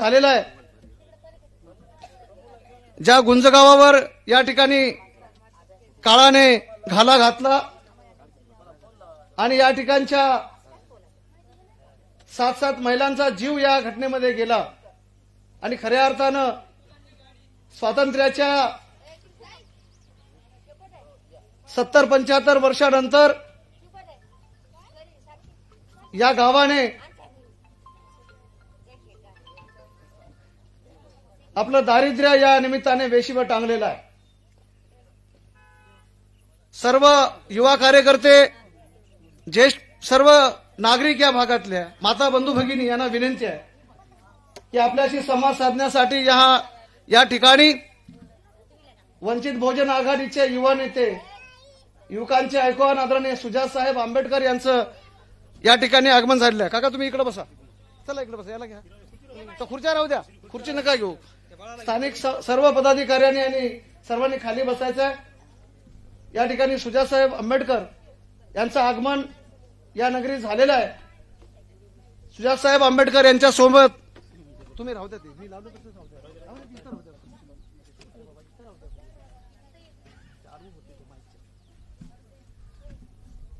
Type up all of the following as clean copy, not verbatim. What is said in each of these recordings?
आलेला आहे। ज्या गुंजगावावर या ठिकाणी काळाने घाला घातला आणि या ठिकाणच्या 7 महिलांचा जीव या घटनेमध्ये गेला आणि खऱ्या अर्थानं स्वातंत्र्याच्या 70-75 वर्षानंतर या गावाने आपलं दारिद्र्य या निमित्ताने वेशीवर टांगलेलं आहे। सर्व युवा कार्यकर्ते, ज्येष्ठ सर्व नागरिक या भागातल्या माता बंधू भगिनी यांना विनंती आहे की आपल्याशी संवाद साधण्यासाठी या ठिकाणी वंचित बहुजन आघाडीचे युवा नेते, युवकांचे आयकॉन आदरणीय सुजात साहेब आंबेडकर यांचं या ठिकाणी आगमन झालेलं आहे। काका तुम्ही इकडे बसा, चला इकडे बसा, याला घ्या, तर खुर्च्या राहू द्या, खुर्ची नका घेऊ। स्थानिक सर्व पदाधिकाऱ्यांनी आणि सर्वांनी खाली बसायचं आहे। या ठिकाणी सुजात साहेब आंबेडकर यांचं आगमन या नगरीत झालेलं आहे। सुजात साहेब आंबेडकर यांच्या सोबत तुम्ही राहू द्या, ते मी लावलो तसं राहू द्या।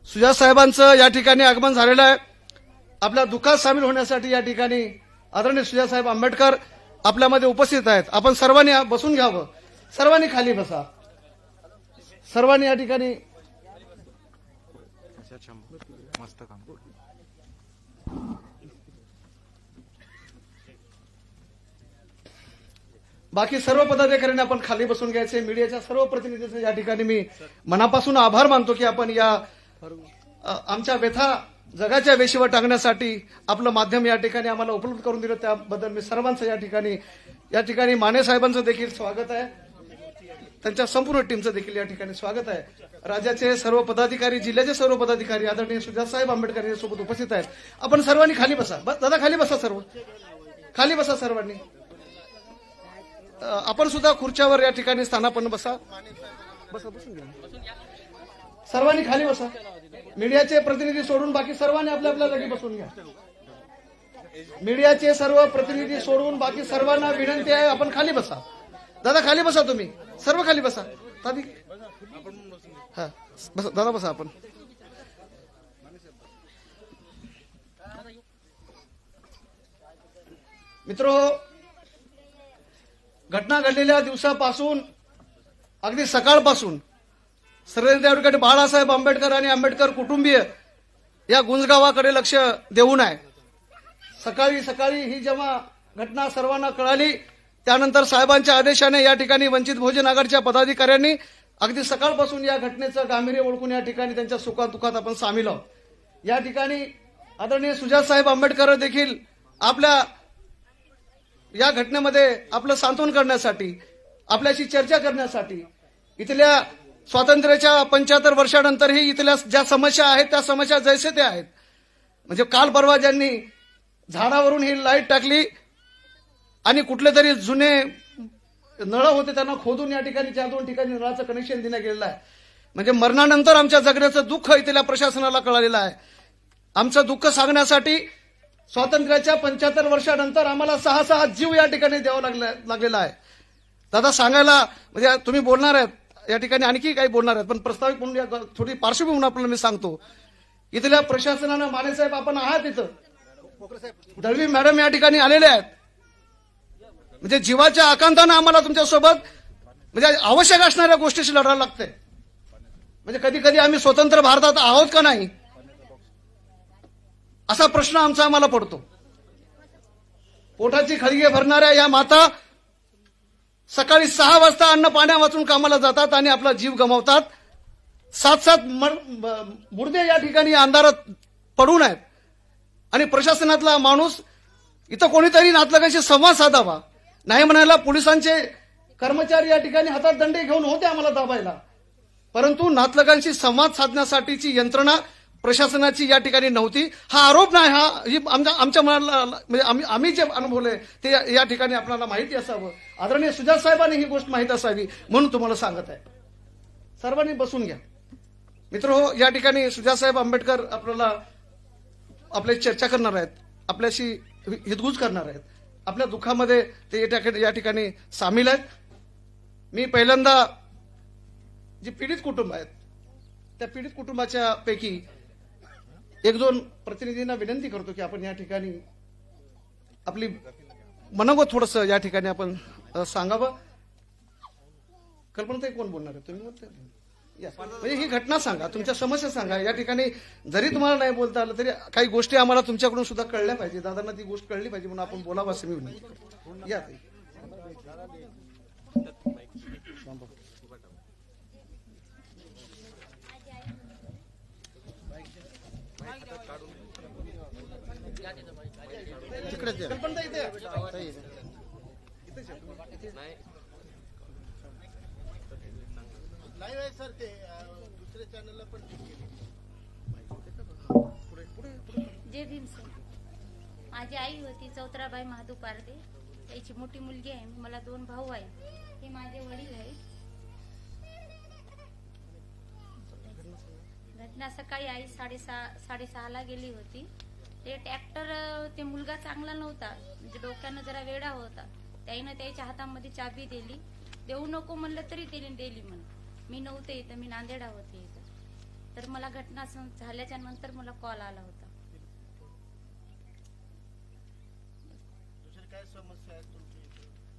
सुजात साहेबांचं या ठिकाणी आगमन झालेलं आहे। आपल्या दुःखात सामील होण्यासाठी या ठिकाणी आदरणीय सुजात साहेब आंबेडकर आपल्यामध्ये उपस्थित आहेत। आपण सर्वांनी बसून घ्यावं, सर्वांनी खाली बसा, सर्वांनी या ठिकाणी मस्त काम। बाकी सर्व पदाधिकाऱ्यांनी आपण खाली बसून घ्यायचे। मीडियाच्या सर्व प्रतिनिधींचे या ठिकाणी मी मनापासून आभार मानतो की आपण या आमच्या व्यथा जगाच्या वेशीवर टाकण्यासाठी आपलं माध्यम या ठिकाणी आम्हाला उपलब्ध करून दिलं, त्याबद्दल मी सर्वांचं या ठिकाणी माने साहेबांचं देखील स्वागत आहे, त्यांच्या संपूर्ण टीमचं देखील या ठिकाणी स्वागत आहे। राज्याचे सर्व पदाधिकारी, जिल्ह्याचे सर्व पदाधिकारी आदरणीय सुजात साहेब आंबेडकर यांच्यासोबत उपस्थित आहेत। आपण सर्वांनी खाली बसा, दादा खाली बसा, सर्व खाली बसा, सर्वांनी आपण सुद्धा खुर्च्यावर या ठिकाणी स्थानापन्न बसा, बसून घ्या, सर्वांनी खाली बसा। मीडियाचे प्रतिनिधी सोडून बाकी सर्वांनी आपल्या आपल्या जागी बसून घ्या। मीडियाचे सर्व प्रतिनिधी सोडून बाकी सर्वांना विनंती आहे आपण खाली बसा। दादा खाली बसा, तुम्ही सर्व खाली बसा, हा बसा दादा, बसा आपण। मित्रो, घटना घडलेल्या दिवसापासून अगदी सकाळपासून सर्वांनी या ठिकाणी बाळासाहेब आंबेडकर आणि आंबेडकर कुटुंबीय या गुंजगावाकडे लक्ष देऊन आहे। सकाळी ही जेव्हा घटना सर्वांना कळाली, त्यानंतर साहेबांच्या आदेशाने या ठिकाणी वंचित बहुजन आघाडीच्या पदाधिकाऱ्यांनी अगदी सकाळपासून या घटनेचं गांभीर्य ओळखून या ठिकाणी त्यांच्या सुखात दुःखात आपण सामील आहोत। या ठिकाणी आदरणीय सुजात साहेब आंबेडकर देखील आपल्या या घटनेमध्ये आपलं सांत्वन करण्यासाठी, आपल्याशी चर्चा करण्यासाठी, इथल्या स्वातंत्र्याच्या 75 वर्षानंतरही इथल्या ज्या समस्या आहेत त्या समस्या जैसे ते आहेत। म्हणजे काल परवा ज्यांनी झाडावरून ही लाईट टाकली आणि कुठले तरी जुने नळ होते त्यांना खोदून या ठिकाणी 4-2 ठिकाणी नळाचं कनेक्शन देण्यात गेलेलं आहे। म्हणजे मरणानंतर आमच्या जगण्याचं दुःख इथल्या प्रशासनाला कळालेलं आहे। आमचं दुःख सांगण्यासाठी स्वातंत्र्याच्या 75 वर्षानंतर आम्हाला 6 जीव या ठिकाणी द्यावा लागलेला आहे। दादा सांगायला म्हणजे तुम्ही बोलणार आहेत या ठिकाणी, आणखी काही बोलणार आहेत, पण प्रस्ताविक म्हणून थोडी पार्श्वभूमी आपल्याला मी सांगतो। इथल्या प्रशासनानं, माने साहेब आपण आहात इथं, दळवी मॅडम या ठिकाणी आलेले आहेत, म्हणजे जीवाच्या आकांतानं आम्हाला तुमच्यासोबत म्हणजे आवश्यक असणाऱ्या गोष्टीशी लढायला लागतंय। म्हणजे कधी कधी आम्ही स्वतंत्र भारतात आहोत का नाही असा प्रश्न आम्हाला पडतो। पोटाची खळगे भरणाऱ्या या माता सकाळी 6 वाजता अन्न पाण्या वाचून कामाला जातात आणि आपला जीव गमावतात। 7 मुर्दे या ठिकाणी अंधारात पडून आहेत आणि प्रशासनातला माणूस इथं कोणीतरी नातलगाशी संवाद साधावा, नाही म्हणायला पोलिसांचे कर्मचारी या ठिकाणी हातात दंडे घेऊन होते आम्हाला दाबायला, परंतु नातलगांशी संवाद साधण्यासाठीची यंत्रणा प्रशासनाची या ठिकाणी नव्हती। हा आरोप नाही, आमच्या मनाला म्हणजे आम्ही जे अनुभवले ते या ठिकाणी आपल्याला माहिती असावं। आदरणीय सुजात साहेबांनी ही गोष्ट माहित असावी म्हणून तुम्हाला सांगत आहे। सर्वांनी बसून घ्या। मित्रहो, या ठिकाणी सुजात साहेब आंबेडकर आपल्याशी चर्चा करणार आहेत, आपल्याशी हितगुज करणार आहेत। आपल्या दुःखामध्ये ते या ठिकाणी सामील आहेत. मी पहिल्यांदा जी पीडित कुटुंब आहेत त्या पीडित कुटुंबाच्या पैकी एक दोन प्रतिनिधींना विनंती करतो की आपण या ठिकाणी आपली मनोगत थोडस या ठिकाणी आपण सांगावं. कल्पनाताई कोण बोलणार आहे? तुम्ही बोलताय? म्हणजे ही घटना सांगा, तुमच्या समस्या सांगा. या ठिकाणी जरी तुम्हाला नाही बोलता आलं तरी काही गोष्टी आम्हाला तुमच्याकडून सुद्धा कळल्या पाहिजे. दादांना ती गोष्ट कळली पाहिजे म्हणून आपण बोलावं असं मी विनंती करतो. या ताई. कल्पनाताई इथे या. लाईव्ह आहे सर, ते दुसऱ्या चॅनलला पण जय भीम सर. माझी आई होती चौत्राबाई महादू पारदे. त्याची मोठी मुलगी आहे. मला 2 भाऊ आहेत. हे माझे वडील आहेत. घटना सकाळी आई 6:30ला गेली होती. ते ट्रॅक्टर, ते मुलगा चांगला नव्हता, म्हणजे डोक्यानं जरा वेडा होता. त्याईनं त्याच्या हातामध्ये चाबी दिली. देऊ नको म्हणलं तरी त्याने दिली. म्हणून मी नव्हते इथं, मी नांदेडा होते इथं. तर मला घटना झाल्याच्या नंतर मला कॉल आला होता. दुसरी काय समस्या आहे तुमची?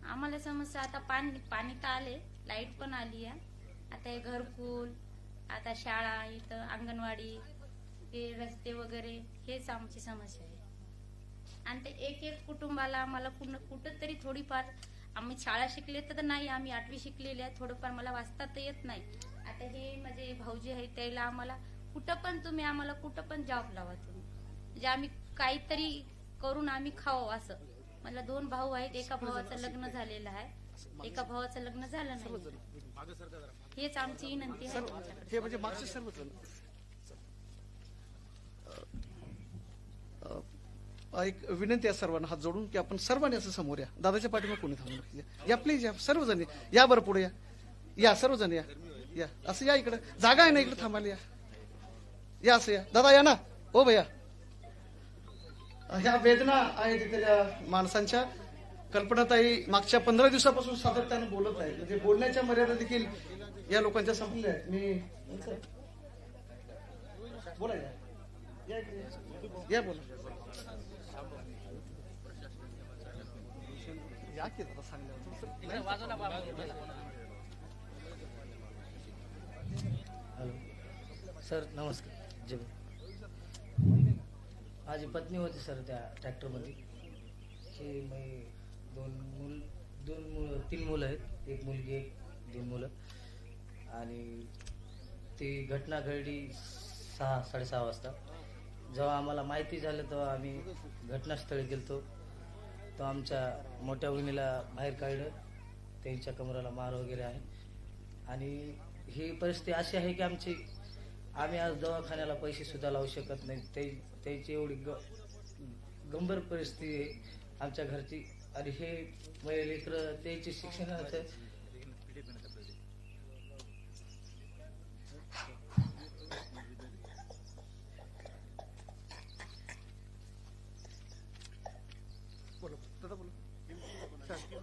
आम्हाला समस्या आता पाणी तर आले, लाईट पण आली आहे. आता हे घरकुल, आता शाळा, इथं अंगणवाडी, हे रस्ते वगैरे, हेच आमची समस्या आहे. आणि ते एक कुटुंबाला आम्हाला कुठं तरी थोडीफार, आम्ही शाळा शिकले तर नाही, आम्ही 8वी शिकलेले आहे. थोडंफार मला वाचता तर येत नाही. आता हे माझे भाऊजी आहेत, त्याला आम्हाला कुठं पण तुम्ही आम्हाला कुठं पण जॉब लावा तुम्ही, म्हणजे आम्ही काहीतरी करून आम्ही खावं असं. मला 2 भाऊ आहेत. एका भावाचं लग्न झालेलं आहे, एका भावाचं लग्न झालं नाही. हेच आमची विनंती आहे. हे म्हणजे मागचे सर्वजण एक विनंती आहे सर्वांना हात जोडून की आपण सर्वांनी असं समोर या. दादाच्या पाठीमागे कोणी थांबू या प्लीज, या सर्वजण या बरं पुढे या सर्वजण या असं या. इकडे जागा आहे ना, इकडे थांबायला या असं या. दादा या ना. ओ भैया, ह्या वेदना आहेत तिथल्या माणसांच्या. कल्पनाताई मागच्या 15 दिवसापासून सातत्यानं बोलत आहे, म्हणजे बोलण्याच्या मर्यादा देखील या लोकांच्या संपल्या आहेत. मी बोला या बोला या की दादा सांगल्या. हॅलो सर, नमस्कार. जय माझी पत्नी होती सर त्या ट्रॅक्टरमध्ये. हे मी 3 मुलं आहेत. एक मुलगी, 2 मुलं. आणि ती घटना घडली 6:30 वाजता. जेव्हा आम्हाला माहिती झालं तेव्हा आम्ही घटनास्थळी गेलतो. तो आमच्या मोठ्या बहिणीला बाहेर काढलं, त्यांच्या कमराला मार वगैरे आहे. आणि ही परिस्थिती अशी आहे की आम्ही आज दवाखान्याला पैसे सुद्धा लावू शकत नाही. त्याची एवढी गंभीर परिस्थिती आहे आमच्या घरची. आणि हे लेकरं त्याची शिक्षणाचं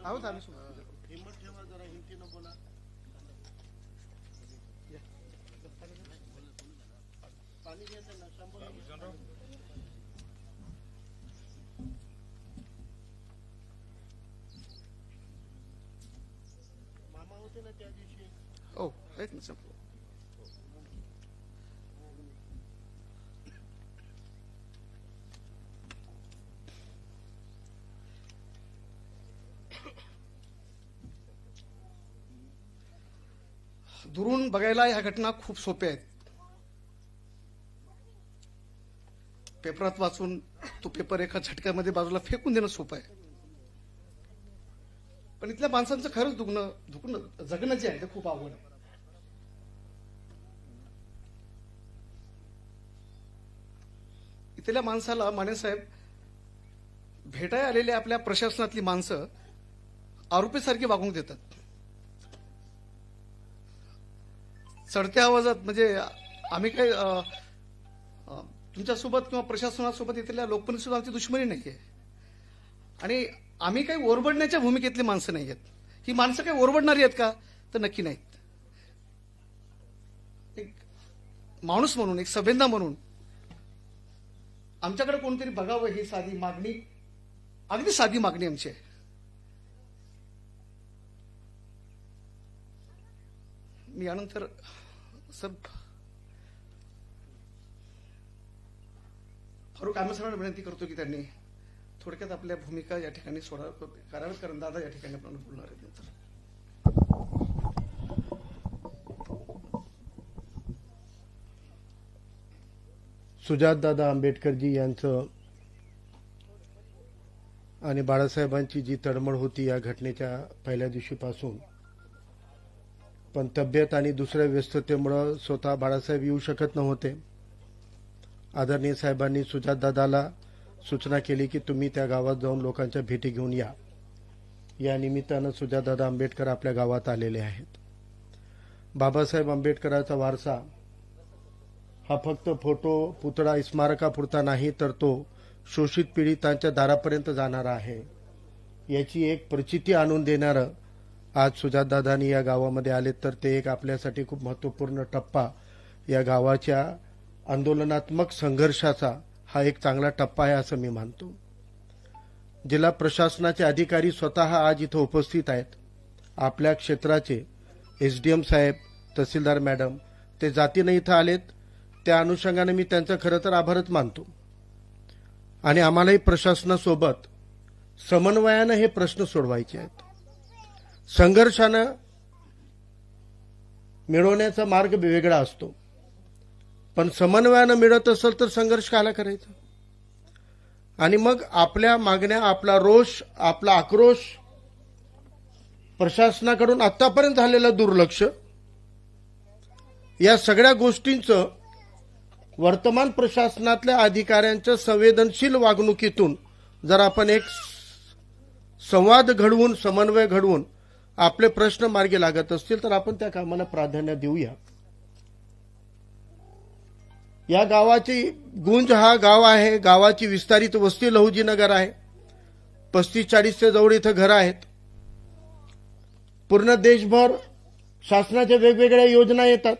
आहोत आम्ही हिंमत ठेवा, जरा हिमतीनं बोला. पाणी घ्यायचं ना, शंभर. मामा होते ना त्या दिवशी. ओ एक मिनिट. दुरून बघायला ह्या घटना खूप सोप्या आहेत. पेपरात वाचून तो पेपर एका झटक्यामध्ये बाजूला फेकून देणं सोपं आहे. पण इथल्या माणसांचं खरंच दुखणं जगणं जे आहे ते खूप अवघड आहे. इथल्या माणसाला मानेसाहेब भेटायला आलेल्या आपल्या प्रशासनातली माणसं आरोपीसारखी वागणूक देतात. चढत्या आवाजात, म्हणजे आम्ही काही तुमच्यासोबत किंवा प्रशासनासोबत इथल्या लोकप्रतिनिधी सुद्धा आमची दुश्मनी नाहीये. आणि आम्ही काही ओरबडण्याच्या भूमिकेतली माणसं नाही आहेत. ही माणसं काही ओरबडणारी आहेत का? तर नक्की नाहीत. एक माणूस म्हणून, एक संवेदना म्हणून आमच्याकडे कोणतरी बघावं ही साधी मागणी, अगदी साधी मागणी आमची आहे. मी यानंतर फारुख अहमद सरांना विनंती करतो की त्यांनी थोडक्यात आपल्या भूमिका या ठिकाणी कराव्यात, कारण दादा या ठिकाणी आपण बोलणार आहेत नंतर. सुजातदादा आंबेडकरजी यांचं आणि बाळासाहेबांची जी तळमळ होती या घटनेच्या पहिल्या दिवशीपासून, पण तब्येत आणि दुसऱ्या व्यस्ततेमुळे स्वतः बाळासाहेब येऊ शकत नव्हते. आदरणीय साहेबांनी सुजातदादाला सूचना केली की तुम्ही त्या गावात जाऊन लोकांच्या भेटी घेऊन या. या निमित्तानं सुजातदादा आंबेडकर आपल्या गावात आलेले आहेत. बाबासाहेब आंबेडकरांचा वारसा हा फक्त फोटो, पुतळा, स्मारकापुरता नाही, तर तो शोषित पीडितांच्या दारापर्यंत जाणारा आहे. याची एक प्रचिती आणून देणारं आज सुजातदादांनी या गावामध्ये आले, तर ते एक आपल्यासाठी खूप महत्त्वपूर्ण टप्पा, या गावाच्या आंदोलनात्मक संघर्षाचा हा एक चांगला टप्पा आहे असं मी मानतो. जिल्हा प्रशासनाचे अधिकारी स्वतः आज इथं उपस्थित आहेत. आपल्या क्षेत्राचे एसडीएम साहेब, तहसीलदार मॅडम ते जातीनं इथं आलेत. त्या अनुषंगाने मी त्यांचा खरं तर आभारच मानतो. आणि आम्हालाही प्रशासनासोबत समन्वयानं हे प्रश्न सोडवायचे आहेत. संघर्षानं मिळवण्याचा मार्ग वेगळा असतो, पण समन्वयानं मिळत असेल तर संघर्ष काला करायचा? आणि मग आपल्या मागण्या, आपला रोष, आपला आक्रोश, प्रशासनाकडून आतापर्यंत झालेलं दुर्लक्ष, या सगळ्या गोष्टींचं वर्तमान प्रशासनातल्या अधिकाऱ्यांच्या संवेदनशील वागणुकीतून जर आपण एक संवाद घडवून, समन्वय घडवून आपले प्रश्न मार्गी लागत असतील तर आपण त्या कामाला प्राधान्य देऊया. या गावाची गुंज हा गाव आहे. गावाची विस्तारित वस्ती लहुजी नगर आहे. 35-40 जवळ इथं घरं आहेत. पूर्ण देशभर शासनाच्या वेगवेगळ्या योजना येतात.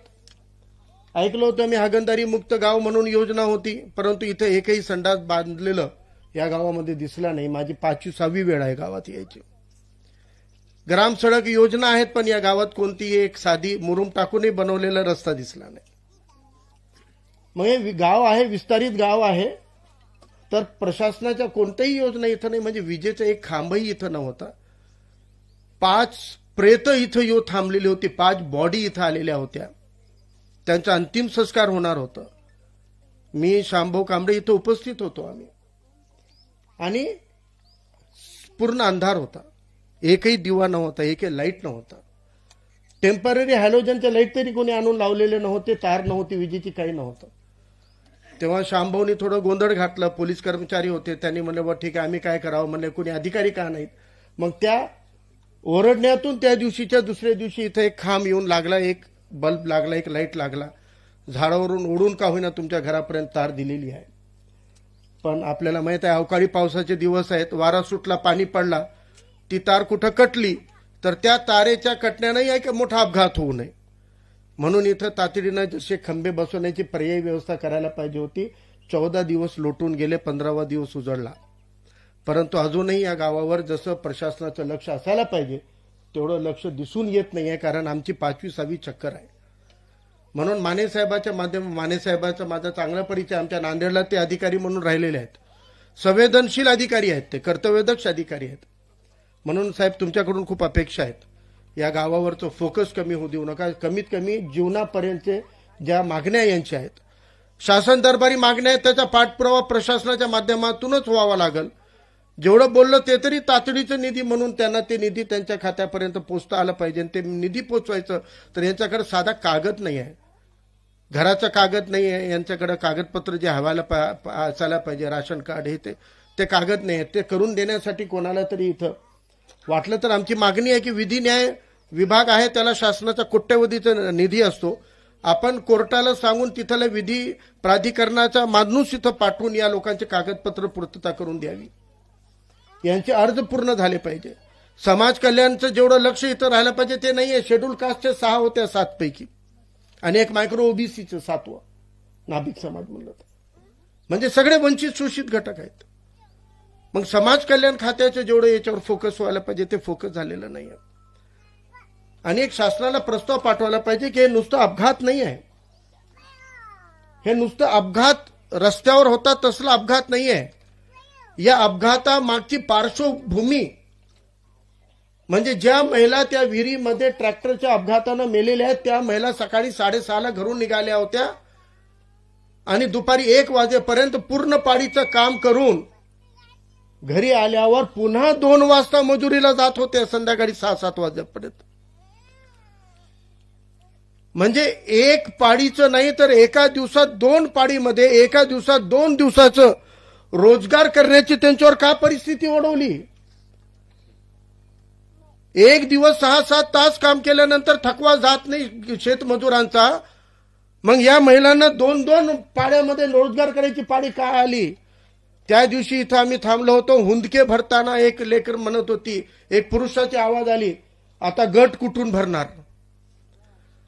ऐकलं होतं मी, हागणदारी मुक्त गाव म्हणून योजना होती, परंतु इथं एकही संडास बांधलेलं या गावामध्ये दिसला नाही. माझी 5वी-6वी वेळ आहे गावात यायची. ग्राम सडक योजना आहेत, पण या गावात कोणतीही एक साधी मुरुम टाकूनही बनवलेला रस्ता दिसला नाही. मग हे गाव आहे, विस्तारित गाव आहे, तर प्रशासनाच्या कोणत्याही योजना इथं नाही. म्हणजे विजेचा एक खांबही इथं नव्हता. 5 प्रेत इथं येऊ थांबलेली होती. 5 बॉडी इथं आलेल्या होत्या. त्यांचा अंतिम संस्कार होणार होतं. मी शांभाऊ कांबळे इथं उपस्थित होतो आम्ही. आणि पूर्ण अंधार होता. एकही दिवा नव्हता, एकही लाईट नव्हता. टेम्पररी हॅलोजनच्या लाईट तरी कोणी आणून लावलेले नव्हते. तार नव्हती, विजेची काही नव्हतं. तेव्हा शांभाऊनी थोडं गोंधळ घातलं. पोलीस कर्मचारी होते, त्यांनी म्हणले बा ठीक आहे, आम्ही काय करावं. म्हणले कोणी अधिकारी का नाहीत. मग त्या ओरडण्यातून त्या दिवशीच्या दुसऱ्या दिवशी इथं एक खांब येऊन लागला, एक बल्ब लागला, एक लाईट लागला. झाडावरून उडून का होईना तुमच्या घरापर्यंत तार दिलेली आहे. पण आपल्याला माहित आहे अवकाळी पावसाचे दिवस आहेत. वारा सुटला, पाणी पडला, ती तार कुठं कटली तर त्या तारेच्या कटण्यानंही एक मोठा अपघात होऊ नये म्हणून इथं तातडीनं जसे खंबे बसवण्याची पर्यायी व्यवस्था करायला पाहिजे होती. 14 दिवस लोटून गेले, 15वा दिवस उजळला. परंतु अजूनही या गावावर जसं प्रशासनाचं लक्ष असायला पाहिजे तेवढं लक्ष दिसून येत नाही आहे. कारण आमची 5वी-6वी चक्कर आहे. म्हणून मानेसाहेबाचा माझा चांगला परिचय. आमच्या नांदेडला ते अधिकारी म्हणून राहिलेले आहेत. संवेदनशील अधिकारी आहेत, ते कर्तव्यदक्ष अधिकारी आहेत. म्हणून साहेब तुमच्याकडून खूप अपेक्षा आहेत. या गावावरचं फोकस कमी होऊ देऊ नका. कमीत कमी जीवनापर्यंतचे ज्या मागण्या यांच्या आहेत, शासन दरबारी मागण्या आहेत, त्याचा पाठपुरावा प्रशासनाच्या माध्यमातूनच व्हावा लागेल. जेवढं बोललं ते तरी तातडीचं निधी म्हणून त्यांना ते निधी त्यांच्या खात्यापर्यंत पोचता आलं पाहिजे. ते निधी पोचवायचं तर यांच्याकडे साधा कागद नाही आहे, घराचा कागद नाही आहे. यांच्याकडे कागदपत्र जे हवायला असायला पाहिजे, राशन कार्ड हे ते कागद नाही आहेत. ते करून देण्यासाठी कोणाला तरी इथं वाटलं तर आमची मागणी आहे की विधी न्याय विभाग आहे, त्याला शासनाचा कोट्यवधीचा निधी असतो. आपण कोर्टाला सांगून तिथल्या विधी प्राधिकरणाचा माणूस इथं पाठवून या लोकांचे कागदपत्र पूर्तता करून द्यावी. यांचे अर्ज पूर्ण झाले पाहिजे. समाज कल्याणचं जेवढं लक्ष इथं राहायला पाहिजे ते नाहीये. शेड्यूल कास्टचे 6 होत्या 7 पैकी आणि एक मायक्रो ओबीसीचं 7वं नाभिक समाज म्हणलं तर. म्हणजे सगळे वंचित शोषित घटक आहेत. मग समाज कल्याण खात्याचे जेवढं याच्यावर फोकस व्हायला पाहिजे ते फोकस झालेलं नाही. आणि एक शासनाला प्रस्ताव पाठवायला पाहिजे की हे नुसतं अपघात नाही आहे. हे नुसतं अपघात रस्त्यावर होता तसला अपघात नाही आहे. या अपघातामागची पार्श्वभूमी म्हणजे ज्या महिला त्या विहिरीमध्ये ट्रॅक्टरच्या अपघातानं मेलेल्या आहेत त्या महिला सकाळी 6:30ला घरून निघाल्या होत्या आणि दुपारी 1 वाजेपर्यंत पूर्ण पाळीचं काम करून घरी आल्यावर पुन्हा 2 वाजता मजुरीला जात होते संध्याकाळी 6-7 वाजेपर्यंत. म्हणजे एक पाळीचं नाही तर एका दिवसात 2 पाळीमध्ये एका दिवसात 2 दिवसाचं रोजगार करण्याची त्यांच्यावर का परिस्थिती ओढवली. एक दिवस 6-7 तास काम केल्यानंतर थकवा जात नाही शेतमजुरांचा. मग या महिलांना 2-2 पाड्यामध्ये रोजगार करायची पाळी का आली. त्या दिवशी इथं आम्ही थांबलो होतो. हुंदके भरताना एक लेकर म्हणत होती, एक पुरुषाची आवाज आली, आता गट कुठून भरणार.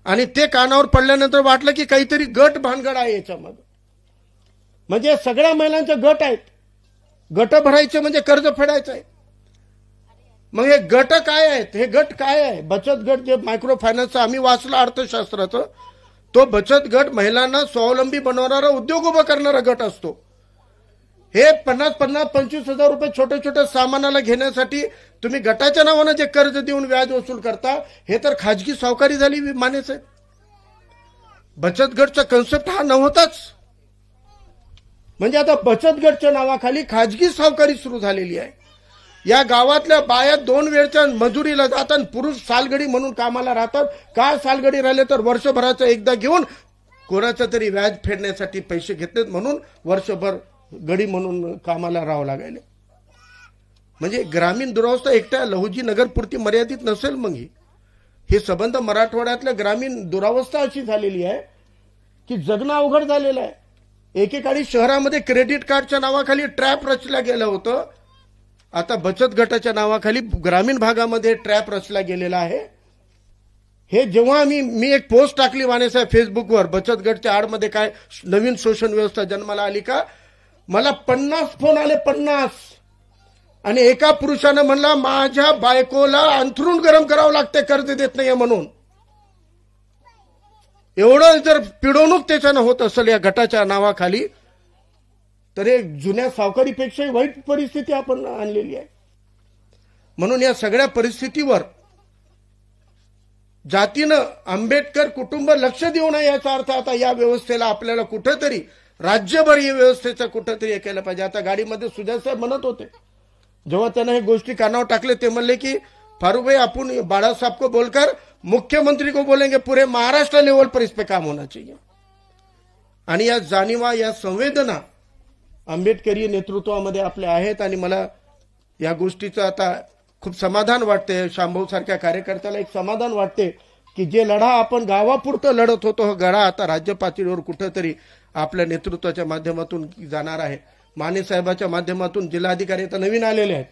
आणि ते कानावर पडल्यानंतर वाटलं की काहीतरी गट भानगड आहे याच्यामध्ये. म्हणजे सगळ्या महिलांचे गट आहेत. गट भरायचे म्हणजे कर्ज फेडायचं आहे. मग हे गट काय आहेत. हे गट काय आहे. बचत गट जे मायक्रो फायनान्स आम्ही वाचलं अर्थशास्त्राचं, तो बचत गट महिलांना स्वावलंबी बनवणारा उद्योग उभा करणारा गट असतो. हे 50-25 हजार रुपये छोट्या छोट्या सामानाला घेण्यासाठी तुम्ही गटाच्या नावानं जे कर्ज देऊन व्याज वसूल करता हे तर खाजगी सावकारी झाली मानेच आहे. बचत गटचा कन्सेप्ट हा नव्हताच. म्हणजे आता बचत गटच्या नावाखाली खाजगी सावकारी सुरू झालेली आहे. या गावातल्या बाया 2 वेळच्या मजुरीला जातात. पुरुष सालगडी म्हणून कामाला राहतात. का सालगडी राहिले तर वर्षभराचं एकदा घेऊन कोणाचं तरी व्याज फेडण्यासाठी पैसे घेतलेत म्हणून वर्षभर गडी म्हणून कामाला राहावं लागायला. म्हणजे ग्रामीण दुरावस्था एकट्या लहुजी नगरपुरती मर्यादित नसेल. मग हे संबंध मराठवाड्यातल्या ग्रामीण दुरावस्था अशी झालेली आहे की जगणं अवघड झालेलं आहे. एकेकाळी शहरामध्ये क्रेडिट कार्डच्या नावाखाली ट्रॅप रचल्या गेलं होतं. आता बचत गटाच्या नावाखाली ग्रामीण भागामध्ये ट्रॅप रचला गेलेला आहे. हे जेव्हा मी एक पोस्ट टाकली वाणेसाहेब फेसबुकवर, बचत गटच्या आडमध्ये काय नवीन शोषण व्यवस्था जन्माला आली का, मला 50 फोन आले. 50. आणि एका पुरुषानं म्हणला माझ्या बायकोला अंथरूण गरम करावं लागते कर्ज देत नाहीये म्हणून. एवढं जर पिडवणूक त्याच्यानं होत असेल या गटाच्या नावाखाली तर एक जुन्या सावकारीपेक्षाही वाईट परिस्थिती आपण आणलेली आहे. म्हणून या सगळ्या परिस्थितीवर जातीनं आंबेडकर कुटुंब लक्ष देऊ नये याचा अर्थ आता या व्यवस्थेला आपल्याला कुठेतरी राज्यभर या व्यवस्थेचं कुठेतरी हे केलं पाहिजे. आता गाडीमध्ये सुजासाहेब म्हणत होते जेव्हा त्यांना हे गोष्टी कानावर टाकले ते म्हणले की फारूक भाई आपण बाळासाहेब को बोलकर मुख्यमंत्री को बोलेंगे पूरे महाराष्ट्र लेवल पर इस पे काम होना चाहिए. आणि या जाणीवा या संवेदना आंबेडकरी नेतृत्वामध्ये आपल्या आहेत. आणि मला या गोष्टीचं आता खूप समाधान वाटते. शांभाऊ सारख्या कार्यकर्त्याला एक समाधान वाटते की जे लढा आपण गावापुरतं लढत होतो हा लढा आता राज्य पातळीवर कुठेतरी आपल्या नेतृत्वाच्या माध्यमातून जाणार आहे. माने साहेबाच्या माध्यमातून जिल्हाधिकारी आता नवीन आलेले आहेत.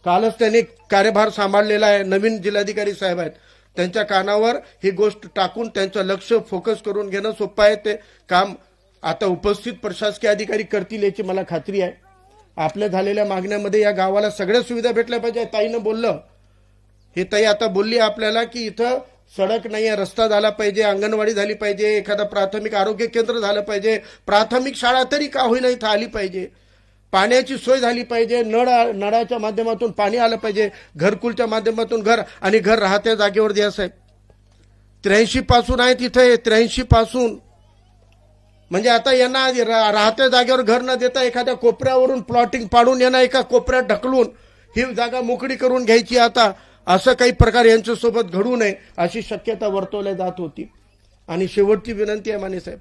कालच त्यांनी कार्यभार सांभाळलेला आहे. नवीन जिल्हाधिकारी साहेब आहेत. त्यांच्या कानावर ही गोष्ट टाकून त्यांचं लक्ष फोकस करून घेणं सोपं आहे. ते काम आता उपस्थित प्रशासकीय अधिकारी करतील याची मला खात्री आहे. आपल्या झालेल्या मागण्यामध्ये या गावाला सगळ्या सुविधा भेटल्या पाहिजे. ताईनं बोललं हे ताई आता बोलली आपल्याला की इथं सडक नाहीये, रस्ता झाला पाहिजे, अंगणवाडी झाली पाहिजे, एखादा प्राथमिक आरोग्य केंद्र झालं पाहिजे, प्राथमिक शाळा तरी का होईना इथं आली पाहिजे, पाण्याची सोय झाली पाहिजे, नळाच्या माध्यमातून पाणी आलं पाहिजे, घरकुलच्या माध्यमातून घर आणि घर राहत्या जागेवर द्या साहेब. 83 पासून आहे तिथे 83 पासून. म्हणजे आता यांना राहत्या जागेवर घर न देता एखाद्या कोपऱ्यावरून प्लॉटिंग पाडून यांना एका कोपऱ्यात ढकलून ही जागा मोकळी करून घ्यायची. आता असं काही प्रकार यांच्यासोबत घडू नये अशी शक्यता वर्तवल्या जात होती. आणि शेवटची विनंती आहे माने साहेब,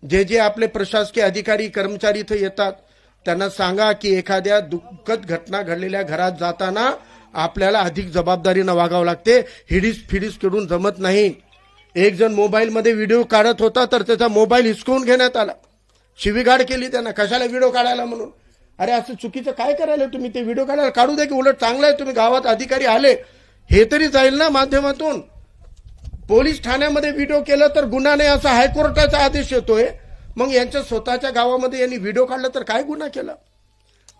जे जे आपले प्रशासकीय अधिकारी कर्मचारी इथे येतात त्यांना सांगा की एखाद्या दुःखद घटना घडलेल्या घरात जाताना आपल्याला अधिक जबाबदारीनं वागावं लागते. हिडीस फिडीस करून जमत नाही. एक जण मोबाईलमध्ये व्हिडिओ काढत होता तर त्याचा मोबाईल हिसकवून घेण्यात आला. शिवीगाळ केली त्यांना, कशाला व्हिडिओ काढायला म्हणून. अरे असं चुकीचं काय करायला तुम्ही? ते व्हिडिओ काढायला काढू द्या की, उलट चांगलं आहे तुम्ही गावात अधिकारी आले हे तरी जाईल ना माध्यमातून. पोलीस ठाण्यामध्ये व्हिडिओ केलं तर गुन्हा नाही असा हायकोर्टाचा आदेश येतोय. मग यांच्या स्वतःच्या गावामध्ये यांनी व्हिडिओ काढला तर काय गुन्हा केला?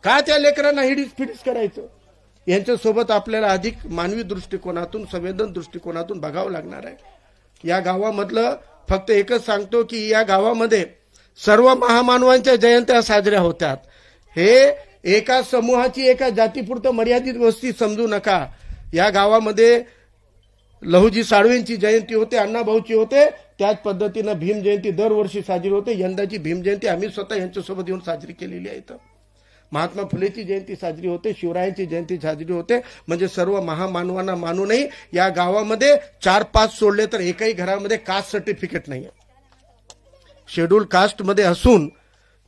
का त्या लेकरांना हिडीस फिडीस करायचं? यांच्यासोबत आपल्याला अधिक मानवी दृष्टिकोनातून, संवेदन दृष्टिकोनातून बघावं लागणार आहे. या गावामधलं फक्त एकच सांगतो की या गावामध्ये सर्व महामानवांच्या जयंत्या साजऱ्या होतात. हे एका समूहाची, एका जातीपुरतं मर्यादित वस्ती समजू नका. या गावामध्ये लहुजी साळवेंची जयंती होते, अण्णाभाऊची होते, त्याच पद्धतीनं भीम जयंती दरवर्षी साजरी होते. यंदाची भीम जयंती आम्ही स्वतः यांच्यासोबत येऊन साजरी केलेली आहे. इथं महात्मा फुलेची जयंती साजरी होते, शिवरायांची जयंती साजरी होते. म्हणजे सर्व महामानवांना मानूनही या गावामध्ये 4-5 सोडले तर एकही घरामध्ये कास्ट सर्टिफिकेट नाही आहे. शेड्यूल कास्टमध्ये असून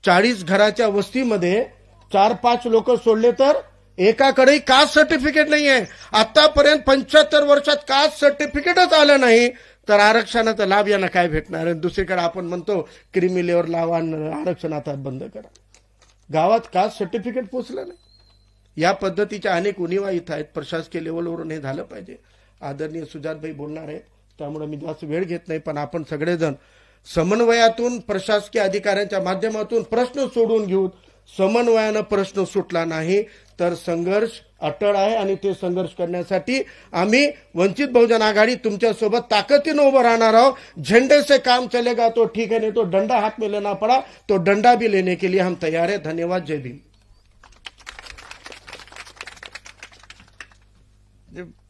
40 घराच्या वस्तीमध्ये 4-5 लोक सोडले तर एकाकडेही कास्ट सर्टिफिकेट नाही आहे. आतापर्यंत 75 वर्षात कास्ट सर्टिफिकेटच आलं नाही तर आरक्षणाचा लाभ यांना काय भेटणार? दुसरीकडे आपण म्हणतो क्रिमी लेअर लावा, आरक्षण आता बंद करा. गावात कास्ट सर्टिफिकेट पोचलं नाही. या पद्धतीच्या अनेक उणिवा इथं आहेत. प्रशासकीय लेवलवरून हे झालं पाहिजे. आदरणीय सुजातभाई बोलणार आहेत, त्यामुळे मी जास्त वेळ घेत नाही. पण आपण सगळेजण समन्वयातून, प्रशासकीय अधिकाऱ्यांच्या माध्यमातून प्रश्न सोडून घेऊ. समन्वयानं प्रश्न सुटला नाही तर संघर्ष अटळ आहे आणि ते संघर्ष करण्यासाठी आम्ही वंचित बहुजन आघाडी तुमच्यासोबत ताकदीनं उभं राहणार आहोत. झंडे से काम चलेगा तो ठीक है, नहीं तो डंडा हाथ में लेना पड़ा तो डंडा भी लेने के लिए हम तैयार है. धन्यवाद. जय भीम.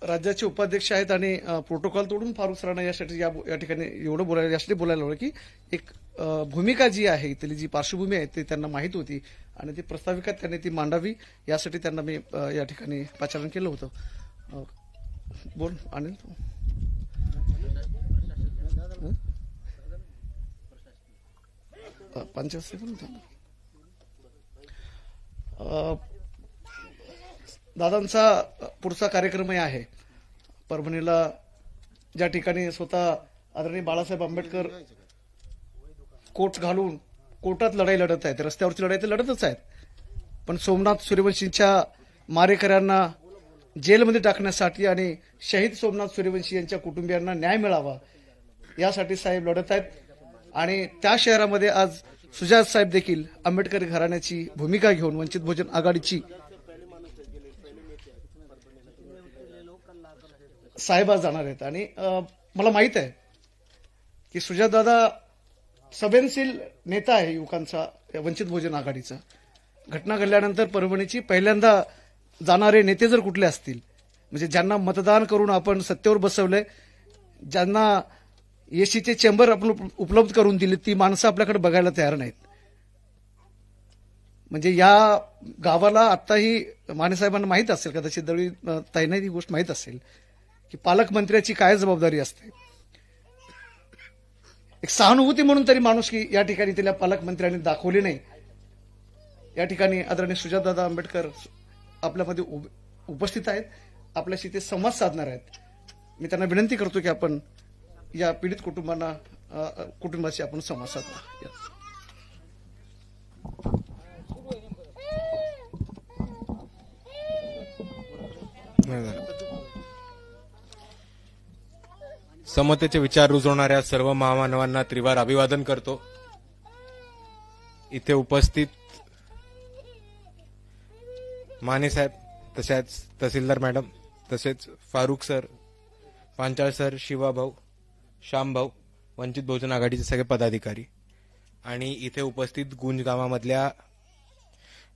राज्याचे उपाध्यक्ष आहेत आणि प्रोटोकॉल तोडून फारुक सरांना यासाठी या ठिकाणी एवढं बोलायला, यासाठी बोलायला हवं की एक भूमिका जी आहे, इथली जी पार्श्वभूमी आहे ती त्यांना माहीत होती आणि ती प्रस्ताविका त्यांनी ती मांडावी यासाठी त्यांना मी या ठिकाणी पाचारण केलं होतं. बोल अनिल. दादांचा पुढचा कार्यक्रमही आहे परभणीला, ज्या ठिकाणी स्वतः आदरणीय बाळासाहेब आंबेडकर कोट घालून कोर्टात लढाई लढत आहेत. रस्त्यावरची लढाई तर लढतच आहेत, पण सोमनाथ सूर्यवंशींच्या मारेकऱ्यांना जेलमध्ये टाकण्यासाठी आणि शहीद सोमनाथ सूर्यवंशी यांच्या कुटुंबियांना न्याय मिळावा यासाठी साहेब लढत आहेत. आणि त्या शहरामध्ये आज सुजात साहेब देखील आंबेडकरी घराण्याची भूमिका घेऊन वंचित बहुजन आघाडीची साहेब आज जाणार आहेत. आणि मला माहित आहे की सुजातदादा संवेदनशील नेता आहे युवकांचा, वंचित बहुजन आघाडीचा. घटना घडल्यानंतर परभणीची पहिल्यांदा जाणारे नेते जर कुठले असतील, म्हणजे ज्यांना मतदान करून आपण सत्तेवर बसवलंय, ज्यांना एसीचे चेंबर आपण उपलब्ध करून दिले, ती माणसं आपल्याकडे बघायला तयार नाहीत. म्हणजे या गावाला आताही मानेसाहेबांना माहीत असेल, कदाचित दळवी ताईंना ही गोष्ट माहीत असेल की पालकमंत्र्याची काय जबाबदारी असते. एक सहानुभूती म्हणून तरी माणूस की या ठिकाणी तिला पालकमंत्र्यांनी दाखवली नाही. या ठिकाणी आदरणीय सुजातदादा आंबेडकर आपल्यामध्ये उपस्थित आहेत, आपल्याशी ते संवाद साधणार आहेत. मी त्यांना विनंती करतो की आपण या पीडित कुटुंबाशी आपण संवाद साधला. समतेचे विचार रुजवणाऱ्या सर्व महामानवांना त्रिवार अभिवादन करतो. इथे उपस्थित माने साहेब, तसेच तहसीलदार मॅडम, तसेच फारुक सर, पांचाळ सर, शिवाभाऊ, श्यामभाऊ, वंचित बहुजन आघाडीचे सगळे पदाधिकारी आणि इथे उपस्थित गुंज गावामधल्या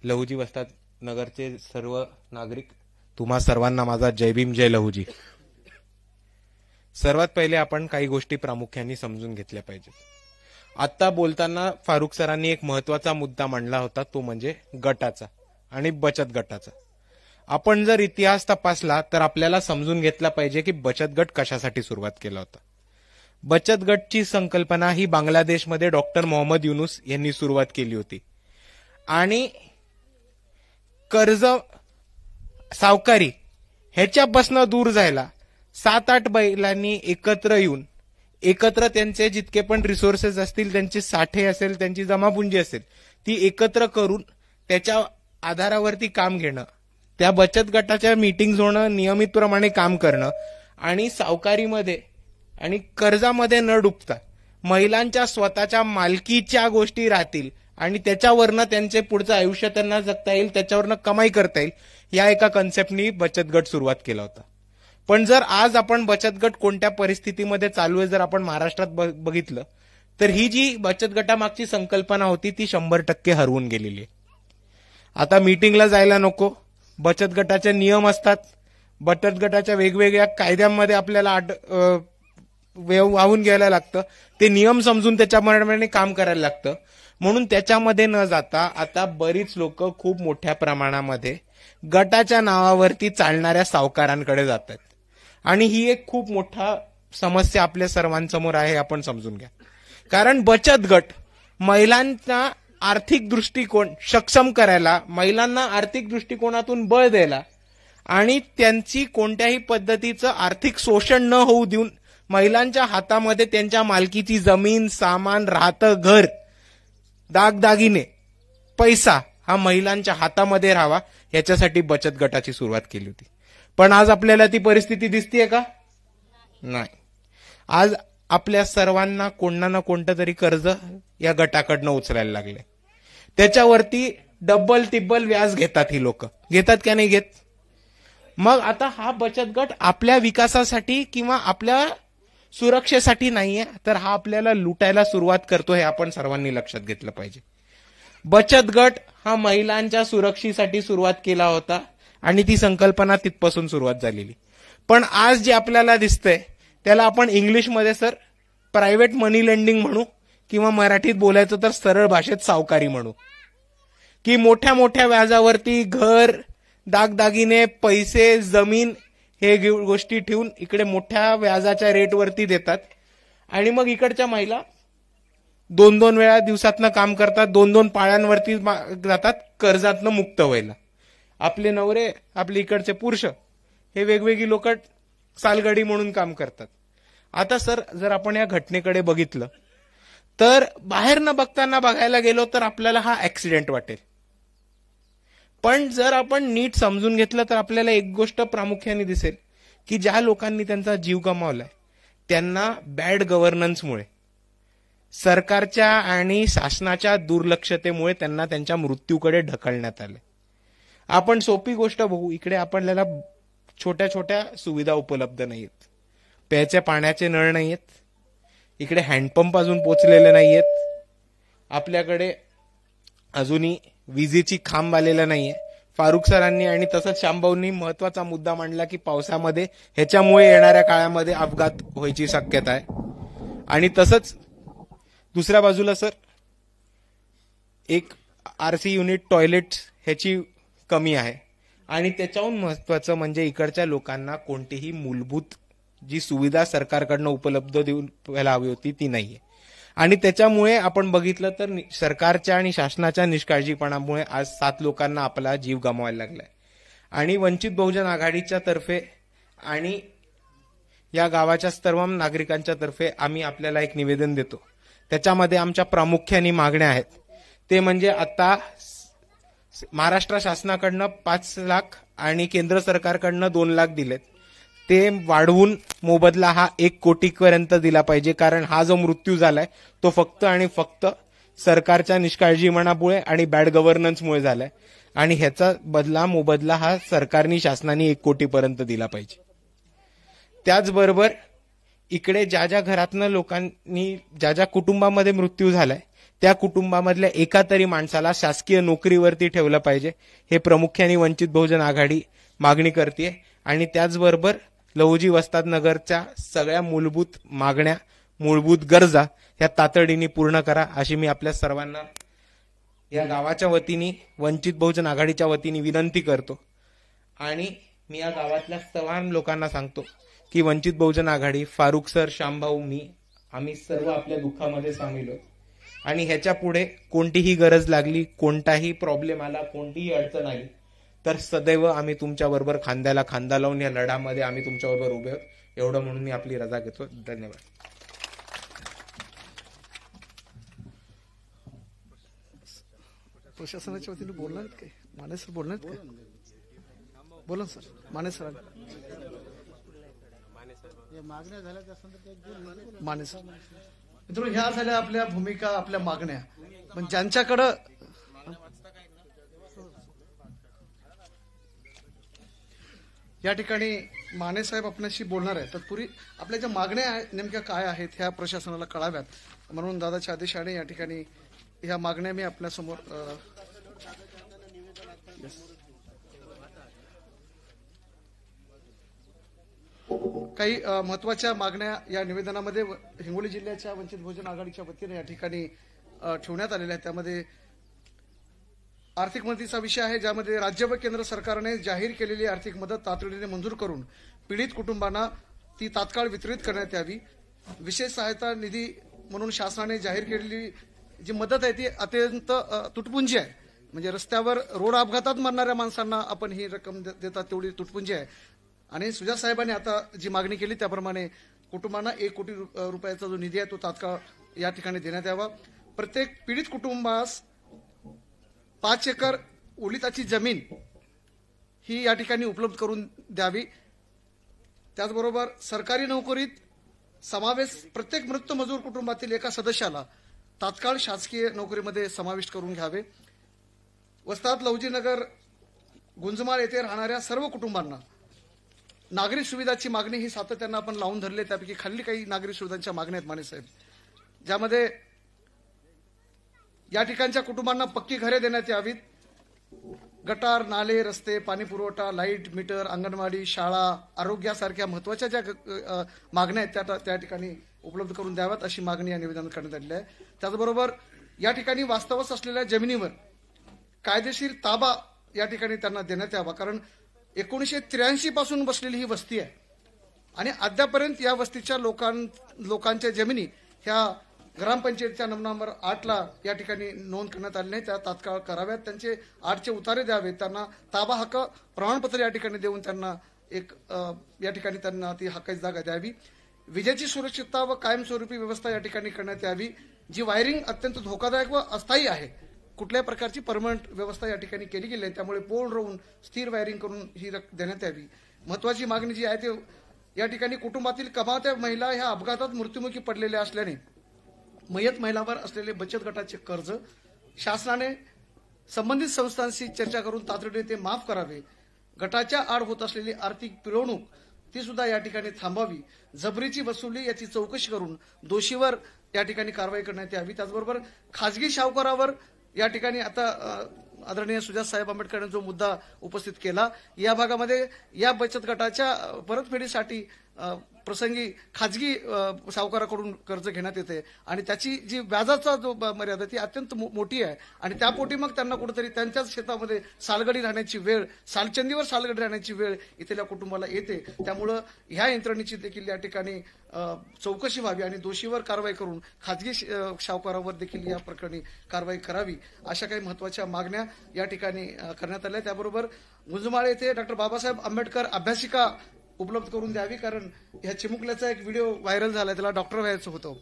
लहुजी वस्ताद नगरचे सर्व नागरिक, तुम्हा सर्वांना माझा जय भीम, जय लहुजी. सर्वात पहिले आपण काही गोष्टी प्रामुख्याने समजून घेतल्या पाहिजेत. आता बोलताना फारुक सरांनी एक महत्वाचा मुद्दा मांडला होता, तो म्हणजे गटाचा आणि बचत गटाचा. आपण जर इतिहास तपासला तर आपल्याला समजून घेतला पाहिजे की बचत गट कशासाठी सुरुवात केला होता. बचत गटची संकल्पना ही बांगलादेशमध्ये डॉक्टर मोहम्मद युनुस यांनी सुरुवात केली होती आणि कर्ज, सावकारी ह्याच्यापासून दूर जायला 7-8 बैलांनी एकत्र येऊन, एकत्र त्यांचे जितके पण रिसोर्सेस असतील, त्यांचे साठे असेल, त्यांची जमापुंजी असेल, ती एकत्र करून त्याच्या आधारावरती काम घेणं, त्या बचत गटाच्या मीटिंग्स होणं, नियमितप्रमाणे काम करणं आणि सावकारीमध्ये आणि कर्जामध्ये न डुबता महिलांच्या स्वतःच्या मालकीच्या गोष्टी राहतील आणि त्याच्यावरनं त्यांचे पुढचं आयुष्य त्यांना जगता येईल, त्याच्यावरनं कमाई करता येईल, या एका कन्सेप्टनी बचत गट सुरुवात केला होता. पण जर आज आपण बचत गट कोणत्या परिस्थितीमध्ये चालू आहे जर आपण महाराष्ट्रात बघितलं तर ही जी बचत गटामागची संकल्पना होती ती 100% हरवून गेलेली आहे. आता मीटिंगला जायला नको, बचत गटाचे नियम असतात, बचत गटाच्या वेगवेगळ्या कायद्यांमध्ये आपल्याला वाहून घ्यायला लागतं, ते नियम समजून त्याच्याप्रमाणे काम करायला लागतं. म्हणून त्याच्यामध्ये न जाता आता बरीच लोक खूप मोठ्या प्रमाणामध्ये गटाच्या नावावरती चालणाऱ्या सावकारांकडे जातात आणि ही एक खूप मोठा समस्या आपल्या सर्वांसमोर आहे, आपण समजून घ्या. कारण बचत गट महिलांना आर्थिक दृष्टिकोन सक्षम करायला, महिलांना आर्थिक दृष्टिकोनातून बळ द्यायला आणि त्यांची कोणत्याही पद्धतीचं आर्थिक शोषण न होऊ देऊन महिलांच्या हातामध्ये त्यांच्या मालकीची जमीन, सामान, राहतं घर, दागदागिने, पैसा हा महिलांच्या हातामध्ये राहावा, याच्यासाठी बचत गटाची सुरुवात केली होती. पण आज आपल्याला ती परिस्थिती दिसतीये का? नाही. आज आपल्या सर्वांना कोणता ना कोणतं तरी कर्ज या गटाकडनं उचलायला लागले, त्याच्यावरती डबल टिब्बल व्याज घेतात ही लोक. घेतात का नाही घेत? मग आता हा बचत गट आपल्या विकासासाठी किंवा आपल्या सुरक्षेसाठी नाहीये, तर हा आपल्याला लुटायला सुरुवात करतो, हे आपण सर्वांनी लक्षात घेतलं पाहिजे. बचत गट हा महिलांच्या सुरक्षेसाठी सुरुवात केला होता आणि ती संकल्पना तिथपासून सुरुवात झालेली. पण आज जे आपल्याला दिसतंय त्याला आपण इंग्लिशमध्ये सर प्रायव्हेट मनी लेंडिंग म्हणू किंवा मराठीत बोलायचं तर सरळ भाषेत सावकारी म्हणू, की मोठ्या मोठ्या व्याजावरती घर, दागदागिने, पैसे, जमीन हे गोष्टी ठेवून इकडे मोठ्या व्याजाच्या रेटवरती देतात आणि मग इकडच्या महिला 2-2 वेळा दिवसातनं काम करतात, 2-2 पाळ्यांवरती जातात कर्जातनं मुक्त व्हायला. आपले नवरे, आपले इकडचे पुरुष हे वेगवेगळी लोक सालगडी म्हणून काम करतात. आता सर जर आपण या घटनेकडे बघितलं तर बाहेर न बघताना बघायला गेलो तर आपल्याला हा ऍक्सिडेंट वाटेल, पण जर आपण नीट समजून घेतलं तर आपल्याला एक गोष्ट प्रामुख्याने दिसेल की ज्या लोकांनी त्यांचा जीव गमावलाय त्यांना बॅड गव्हर्नन्समुळे, सरकारच्या आणि शासनाच्या दुर्लक्षतेमुळे त्यांना त्यांच्या मृत्यूकडे ढकलण्यात आले. आपण सोपी गोष्ट बघू, इकडे आपल्याला छोट्या छोट्या सुविधा उपलब्ध नाहीयेत, प्यायच्या पाण्याचे नळ नाहीयेत, इकडे हँडपंप अजून पोचलेले नाहीयेत, आपल्याकडे अजूनही विजेची खांब आलेला नाहीये. फारुख सरांनी आणि तसंच श्यामभाऊंनी महत्वाचा मुद्दा मांडला की पावसामध्ये ह्याच्यामुळे येणाऱ्या काळामध्ये अपघात व्हायची शक्यता आहे. आणि तसंच दुसऱ्या बाजूला सर एक आरसी युनिट टॉयलेट ह्याची कमी आहे आणि त्याच्याहून महत्वाचं म्हणजे इकडच्या लोकांना कोणतीही मूलभूत जी सुविधा सरकारकडनं उपलब्ध देऊन हवी होती ती नाहीये. आणि त्याच्यामुळे आपण बघितलं तर सरकारच्या आणि शासनाच्या निष्काळजीपणामुळे आज 7 लोकांना आपला जीव गमवायला लागलाय. आणि वंचित बहुजन आघाडीच्या तर्फे आणि या गावाच्या सर्व नागरिकांच्या तर्फे आम्ही आपल्याला एक निवेदन देतो. त्याच्यामध्ये आमच्या प्रामुख्याने मागण्या आहेत. ते म्हणजे आता महाराष्ट्र शासनाकडनं 5 लाख आणि केंद्र सरकारकडनं 2 लाख दिलेत, ते वाढवून मोबदला हा 1 कोटीपर्यंत दिला पाहिजे. कारण हा जो मृत्यू झालाय तो फक्त आणि फक्त सरकारच्या निष्काळजीपणामुळे आणि बॅड गव्हर्नन्समुळे झालाय आणि ह्याचा मोबदला हा सरकारनी शासनाने 1 कोटीपर्यंत दिला पाहिजे. त्याचबरोबर इकडे ज्या ज्या घरातनं लोकांनी ज्या ज्या कुटुंबामध्ये मृत्यू झालाय त्या कुटुंबामधल्या एका तरी माणसाला शासकीय नोकरीवरती ठेवलं पाहिजे, हे प्रामुख्याने वंचित बहुजन आघाडी मागणी करते. आणि त्याचबरोबर लहुजी वस्ताद नगरच्या सगळ्या मूलभूत मागण्या, मूलभूत गरजा ह्या तातडीने पूर्ण करा, अशी मी आपल्या सर्वांना या गावाच्या वतीने, वंचित बहुजन आघाडीच्या वतीने विनंती करतो. आणि मी या गावातल्या सर्व लोकांना सांगतो की वंचित बहुजन आघाडी, फारुख सर, श्यामभाऊ, मी, आम्ही सर्व आपल्या दुःखामध्ये सामील आहोत. आणि ह्याच्या पुढे कोणतीही गरज लागली, कोणताही प्रॉब्लेम आला, कोणतीही अडचण आली तर सदैव आम्ही तुमच्याबरोबर खांद्याला खांदा लावून या लढ्यामध्ये आम्ही तुमच्याबरोबर उभे आहोत. एवढं म्हणून मी आपली रजा घेतो. धन्यवाद. प्रशासनाच्या वतीने बोलणार काय? माने सर बोलणार काय? बोला sir. Mane sir Mane sir. मित्रांनो, ह्या झाल्या आपल्या भूमिका, आपल्या मागण्या. पण ज्यांच्याकडं या ठिकाणी माने साहेब आपल्याशी बोलणार आहे. तत्पूर्वी आपल्या ज्या मागण्या नेमक्या काय आहेत ह्या प्रशासनाला कळाव्यात, म्हणून दादाच्या आदेशाने या ठिकाणी ह्या मागण्या मी आपल्यासमोर काही महत्वाच्या मागण्या या निवेदनामध्ये हिंगोली जिल्ह्याच्या वंचित बहुजन आघाडीच्या वतीने या ठिकाणी ठेवण्यात आलेल्या आहेत. त्यामध्ये आर्थिक मदतीचा विषय आहे, ज्यामध्ये राज्य व केंद्र सरकारने जाहीर केलेली आर्थिक मदत तातडीने मंजूर करून पीडित कुटुंबांना ती तात्काळ वितरित करण्यात यावी. विशेष सहायता निधी म्हणून शासनाने जाहीर केलेली जी मदत आहे ती अत्यंत तुटपुंजी आहे. म्हणजे रस्त्यावर रोड अपघातात मरणाऱ्या माणसांना आपण ही रक्कम देतात तेवढी तुटपुंजी आहे. आणि सुजात साहेबांनी आता जी मागणी केली त्याप्रमाणे कुटुंबांना 1 कोटी रुपयाचा जो निधी आहे तो तात्काळ या ठिकाणी देण्यात यावा. प्रत्येक पीडित कुटुंबास 5 एकर ओलिताची जमीन ही या ठिकाणी उपलब्ध करून द्यावी. त्याचबरोबर सरकारी नोकरीत समावेश प्रत्येक मृत मजूर कुटुंबातील एका सदस्याला तात्काळ शासकीय नोकरीमध्ये समाविष्ट करून घ्यावे. वस्ताद लवजीनगर गुंजमाळ येथे राहणाऱ्या सर्व कुटुंबांना नागरिक सुविधाची मागणी ही सातत्यानं आपण लावून धरली. त्यापैकी खाली काही नागरिक सुविधांच्या मागण्या आहेत मानेसाहेब, ज्यामध्ये या ठिकाणच्या कुटुंबांना पक्की घरे देण्यात यावीत. गटार, नाले, रस्ते, पाणी पुरवठा, लाईट, मीटर, अंगणवाडी, शाळा, आरोग्यासारख्या महत्वाच्या ज्या मागण्या आहेत त्या ठिकाणी उपलब्ध करून द्याव्यात अशी मागणी या निवेदनात करण्यात आलेली आहे. त्याचबरोबर या ठिकाणी वास्तवच असलेल्या जमिनीवर कायदेशीर ताबा या ठिकाणी त्यांना देण्यात यावा. कारण 1983 पासून बसलेली ही वस्ती आहे आणि अद्यापर्यंत या वस्तीच्या लोकांच्या जमिनी ह्या ग्रामपंचायतच्या नंबर 8ला या ठिकाणी नोंद करण्यात आली नाही, त्या तात्काळ कराव्यात. त्यांचे 8चे उतारे द्यावेत. त्यांना ताबा हक्क प्रमाणपत्र या ठिकाणी देऊन त्यांना या ठिकाणी त्यांना ती हक्काची जागा द्यावी. विजेची सुरक्षितता व कायमस्वरूपी व्यवस्था या ठिकाणी करण्यात यावी. जी वायरिंग अत्यंत धोकादायक व अस्थायी आहे, कुठल्याही प्रकारची परमनंट व्यवस्था या ठिकाणी केली गेली आहे, त्यामुळे पोल रोवून स्थिर वायरिंग करून ही देण्यात यावी. महत्वाची मागणी जी आहे ते या ठिकाणी कुटुंबातील कमावत्या महिला ह्या अपघातात मृत्युमुखी पडलेल्या असल्याने मयत महिलांवर असलेले बचत गटाचे कर्ज शासनाने संबंधित संस्थांशी चर्चा करून तातडीने ते माफ करावे. गटाच्या आड होत असलेली आर्थिक पिळवणूक ती सुद्धा या ठिकाणी थांबावी. जबरीची वसुली याची चौकशी करून दोषीवर या ठिकाणी कारवाई करण्यात यावी. त्याचबरोबर खाजगी सावकारावर या ठिकाणी आता आदरणीय सुजात साहेब आंबेडकर यांनी जो मुद्दा उपस्थित केला, या भागामध्ये या बचत गटाच्या परतफेडीसाठी प्रसंगी खाजगी सावकाराकडून कर्ज घेण्यात येते आणि त्याची जी व्याजाचा जो मर्यादा ती अत्यंत मोठी आहे आणि त्यापोटी मग त्यांना कुठेतरी त्यांच्याच शेतामध्ये सालगडी राहण्याची वेळ, सालचंदीवर सालगडी राहण्याची वेळ इथल्या कुटुंबाला येते. त्यामुळं ह्या यंत्रणेची देखील या ठिकाणी चौकशी व्हावी आणि दोषीवर कारवाई करून खाजगी सावकारावर देखील या प्रकरणी कारवाई करावी. अशा काही महत्वाच्या मागण्या या ठिकाणी करण्यात आल्या. त्याबरोबर गुंजमाळ येथे डॉक्टर बाबासाहेब आंबेडकर अभ्यासिका उपलब्ध करून द्यावी. कारण ह्या चिमुकल्याचा एक व्हिडिओ व्हायरल झाला, त्याला डॉक्टर व्हायचं होतं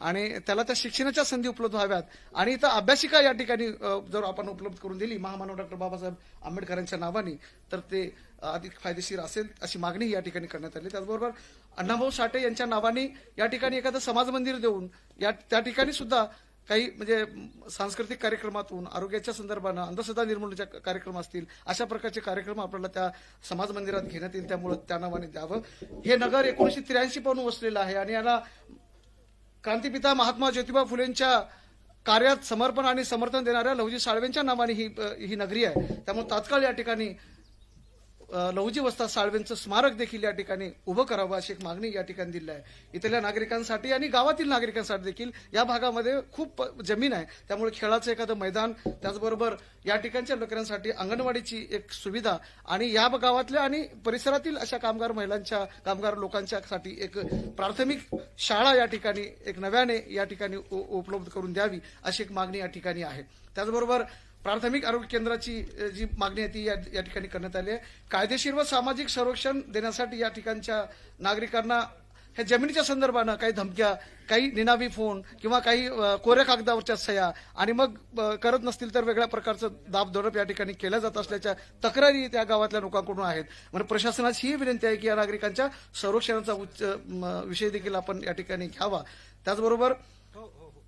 आणि त्याला त्या शिक्षणाच्या संधी उपलब्ध व्हाव्यात आणि इथं अभ्यासिका या ठिकाणी जर आपण उपलब्ध करून दिली महामानव डॉक्टर बाबासाहेब आंबेडकरांच्या नावाने तर ते अधिक फायदेशीर असेल अशी मागणी या ठिकाणी करण्यात आली. त्याचबरोबर अण्णाभाऊ साठे यांच्या नावाने या ठिकाणी एखादं समाज मंदिर देऊन त्या ठिकाणी सुद्धा काही म्हणजे सांस्कृतिक कार्यक्रमातून आरोग्याच्या संदर्भानं अंधश्रद्धा निर्मूलनाच्या कार्यक्रम असतील अशा प्रकारचे कार्यक्रम आपल्याला त्या समाज मंदिरात घेण्यात येईल, त्यामुळे त्या नावाने द्यावं. हे नगर 1983 पासून वसलेलं आहे आणि याला क्रांतिपिता महात्मा ज्योतिबा फुलेंच्या कार्यात समर्पण आणि समर्थन देणाऱ्या लहुजी साळवेंच्या नावाने ही नगरी आहे. त्यामुळे तात्काळ या ठिकाणी लहुजी वस्ताद साळवेंचं स्मारक देखील या ठिकाणी उभं करावं अशी एक मागणी या ठिकाणी दिली आहे. इथल्या नागरिकांसाठी आणि गावातील नागरिकांसाठी देखील या भागामध्ये खूप जमीन आहे, त्यामुळे खेळाचं एखादं मैदान, त्याचबरोबर या ठिकाणच्या लोकांसाठी अंगणवाडीची एक सुविधा आणि या गावातल्या आणि परिसरातील अशा कामगार लोकांच्यासाठी एक प्राथमिक शाळा या ठिकाणी एक नव्याने या ठिकाणी उपलब्ध करून द्यावी अशी एक मागणी या ठिकाणी आहे. त्याचबरोबर प्राथमिक आरोग्य केंद्राची जी मागणी आहे ती या ठिकाणी करण्यात आली आहे. कायदेशीर व सामाजिक संरक्षण देण्यासाठी या ठिकाणच्या नागरिकांना ह्या जमिनीच्या संदर्भानं काही धमक्या, काही निनावी फोन किंवा काही कोऱ्या कागदावरच्या सह्या आणि मग करत नसतील तर वेगळ्या प्रकारचं दाबदडप या ठिकाणी केल्या जात असल्याच्या तक्रारी त्या गावातल्या लोकांकडून आहेत. म्हणजे प्रशासनाची ही विनंती आहे की या नागरिकांच्या संरक्षणाचा विषय देखील आपण या ठिकाणी घ्यावा. त्याचबरोबर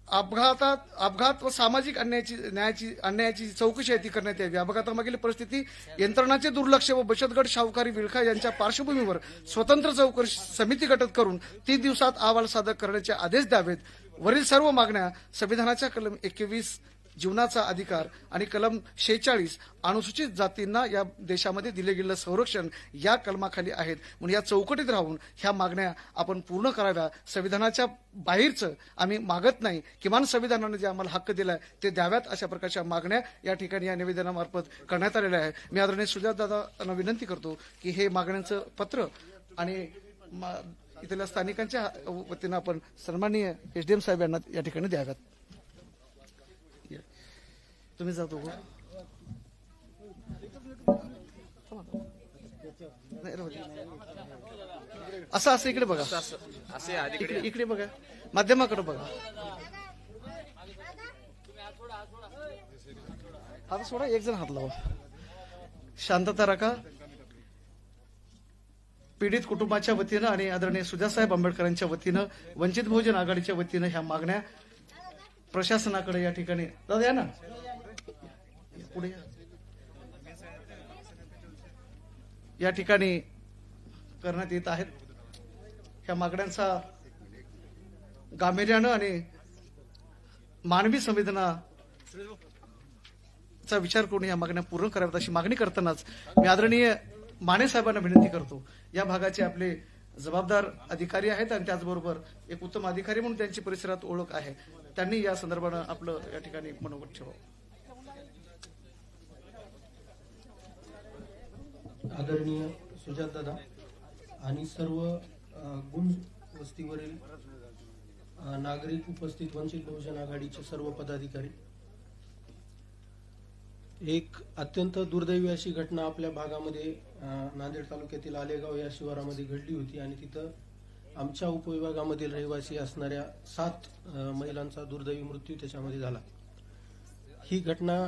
अपघात व सामाजिक अन्यायाची चौकशी आहे ती करण्यात यावी. अपघातामागील परिस्थिती, यंत्रणाचे दुर्लक्ष व बचतगट सावकारी विळखा यांच्या पार्श्वभूमीवर स्वतंत्र चौकशी समिती गठीत करून 30 दिवसात अहवाल सादर करण्याचे आदेश द्यावेत. वरील सर्व मागण्या संविधानाच्या कलम 21 जीवनाचा अधिकार आणि कलम 46 अनुसूचित जातींना या देशामध्ये दिले गेलेलं संरक्षण या कलमाखाली आहेत. म्हणून या चौकटीत राहून ह्या मागण्या आपण पूर्ण कराव्या. संविधानाच्या बाहेरचं आम्ही मागत नाही, किमान संविधानाने जे आम्हाला हक्क दिलाय ते द्याव्यात, अशा प्रकारच्या मागण्या या ठिकाणी या निवेदनामार्फत करण्यात आलेल्या आहे. मी आदरणीय सुजातदादांना विनंती करतो की हे मागण्यांचं पत्र आणि इथल्या स्थानिकांच्या वतीनं आपण सन्माननीय एसडीएम साहेब यांना या ठिकाणी द्याव्यात. तुम्ही जातो असं इकडे बघा, इकडे बघा, माध्यमाकडे बघा. आता सोडा, एक जण हात लावा. शांतता राखा. पीडित कुटुंबाच्या वतीनं आणि आदरणीय सुजातसाहेब आंबेडकरांच्या वतीनं, वंचित बहुजन आघाडीच्या वतीनं ह्या मागण्या प्रशासनाकडे या ठिकाणी दादा या ना पुढे या ठिकाणी करण्यात येत आहेत. ह्या मागण्यांचा गांभीर्यानं आणि मानवी संवेदनाचा विचार करून या मागण्या पूर्ण कराव्यात अशी मागणी करतानाच मी आदरणीय माने साहेबांना विनंती करतो. या भागाचे आपले जबाबदार अधिकारी आहेत आणि त्याचबरोबर एक उत्तम अधिकारी म्हणून त्यांची परिसरात ओळख आहे. त्यांनी या संदर्भानं आपलं या ठिकाणी मनोगत ठेवावं. आदरणीय सुजातदादा आणि सर्व गुंज वस्तीवरील नागरिक, उपस्थित वंचित बहुजन आघाडीचे सर्व पदाधिकारी, एक अत्यंत दुर्दैवी अशी घटना आपल्या भागामध्ये नांदेड तालुक्यातील आलेगाव या शिवारामध्ये घडली होती आणि तिथं आमच्या उपविभागामधील रहिवासी असणाऱ्या 7 महिलांचा दुर्दैवी मृत्यू त्याच्यामध्ये झाला. ही घटना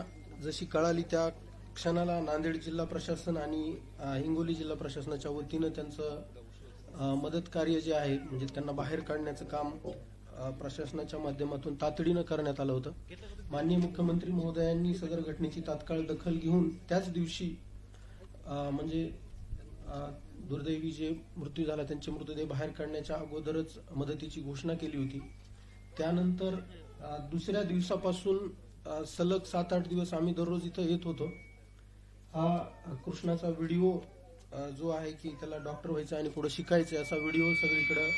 जशी कळाली त्या क्षणाला नांदेड जिल्हा प्रशासन आणि हिंगोली जिल्हा प्रशासनाच्या वतीनं त्यांचं मदत कार्य जे आहे म्हणजे त्यांना बाहेर काढण्याचं काम प्रशासनाच्या माध्यमातून तातडीनं करण्यात आलं होतं. माननीय मुख्यमंत्री महोदयांनी सदर घटनेची तात्काळ दखल घेऊन त्याच दिवशी म्हणजे दुर्दैवी जे मृत्यू झाला त्यांचे मृतदेह बाहेर काढण्याच्या अगोदरच मदतीची घोषणा केली होती. त्यानंतर दुसऱ्या दिवसापासून सलग 7-8 दिवस आम्ही दररोज इथं येत होतो. हा कृष्णाचा व्हिडिओ जो आहे की त्याला डॉक्टर व्हायचं आणि पुढे शिकायचं असा व्हिडिओ सगळीकडे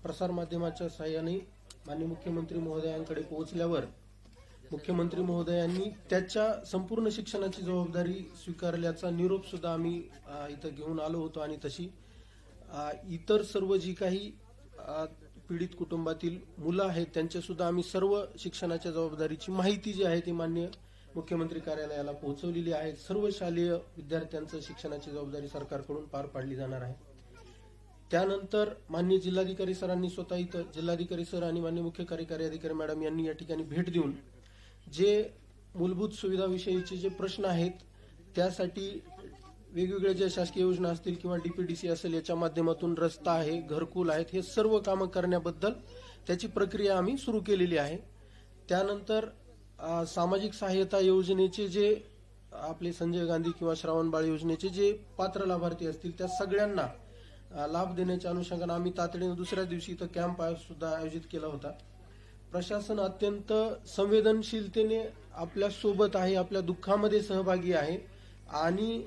प्रसार माध्यमाच्या सहाय्याने माननीय मुख्यमंत्री महोदयांकडे पोहोचल्यावर मुख्यमंत्री महोदयांनी त्याच्या संपूर्ण शिक्षणाची जबाबदारी स्वीकारल्याचा निरोप सुद्धा आम्ही इथं घेऊन आलो होतो आणि तशी इतर सर्व जी काही पीडित कुटुंबातील मुलं आहेत त्यांच्या सुद्धा आम्ही सर्व शिक्षणाच्या जबाबदारीची माहिती जी आहे ती माननीय मुख्यमंत्री कार्यालयाला पोहोचवलेली आहे. सर्व शालेय विद्यार्थ्यांचं शिक्षणाची जबाबदारी सरकारकडून पार पाडली जाणार आहे. त्यानंतर माननीय जिल्हाधिकारी सरांनी स्वतः इथं जिल्हाधिकारी सर आणि माननीय मुख्य कार्यकारी अधिकारी मॅडम यांनी या ठिकाणी भेट देऊन जे मूलभूत सुविधाविषयीचे जे प्रश्न आहेत त्यासाठी वेगवेगळ्या ज्या शासकीय योजना असतील किंवा डीपीडीसी असेल याच्या माध्यमातून रस्ता आहे, घरकुल आहेत, हे सर्व कामं करण्याबद्दल त्याची प्रक्रिया आम्ही सुरू केलेली आहे. त्यानंतर सामाजिक सहाय्यता योजनेचे जे आपले संजय गांधी किंवा श्रावण बाळ योजनेचे जे पात्र लाभार्थी असतील त्या सगळ्यांना लाभ देण्याच्या अनुषंगाने आम्ही तातडीने दुसऱ्या दिवशी इथं कॅम्प सुद्धा आयोजित केला होता. प्रशासन अत्यंत संवेदनशीलतेने आपल्या सोबत आहे, आपल्या दुःखामध्ये सहभागी आहे आणि